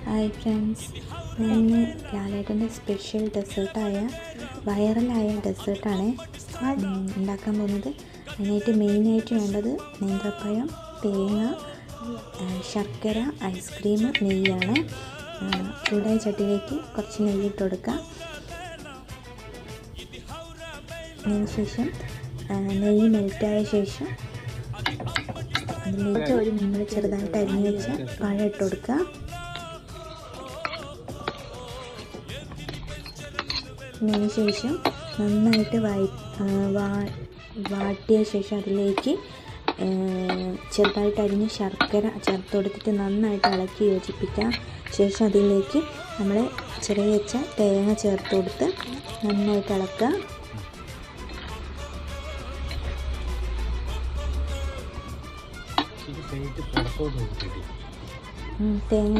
Hi friends, ഞാനിന്ന് ലാലേട്ടൻ്റെ special ഡെസേർട്ടായ വൈറലായ ഡെസേർട്ടാണ് ഉണ്ടാക്കാൻ പോകുന്നത്. അതിനായിട്ട് മെയിനായിട്ട് വേണ്ടത് നേന്ത്രപ്പഴം, തേങ്ങ, ശർക്കര, ഐസ്ക്രീം, നെയ്യാണ്. ചൂടായ ചട്ടിയിലേക്ക് കുറച്ച് നെയ്യിട്ട് കൊടുക്കുക. അതിനുശേഷം നെയ്യ് മെൽറ്റായ ശേഷം അതിലേക്ക് നമ്മൾ ചെറുതായിട്ട് അരിഞ്ഞ് വെച്ച പഴം ഇട്ട് കൊടുക്കുക. അതിന് ശേഷം നന്നായിട്ട് വാട്ടിയ ശേഷം അതിലേക്ക് ചെറുതായിട്ട് അരിഞ്ഞ് ശർക്കര ചേർത്ത് കൊടുത്തിട്ട് നന്നായിട്ട് ഇളക്കി യോജിപ്പിക്കുക. ശേഷം അതിലേക്ക് നമ്മൾ ചെറിയ വെച്ച തേങ്ങ ചേർത്ത് കൊടുത്ത് നന്നായിട്ട് ഇളക്കുക. തേങ്ങ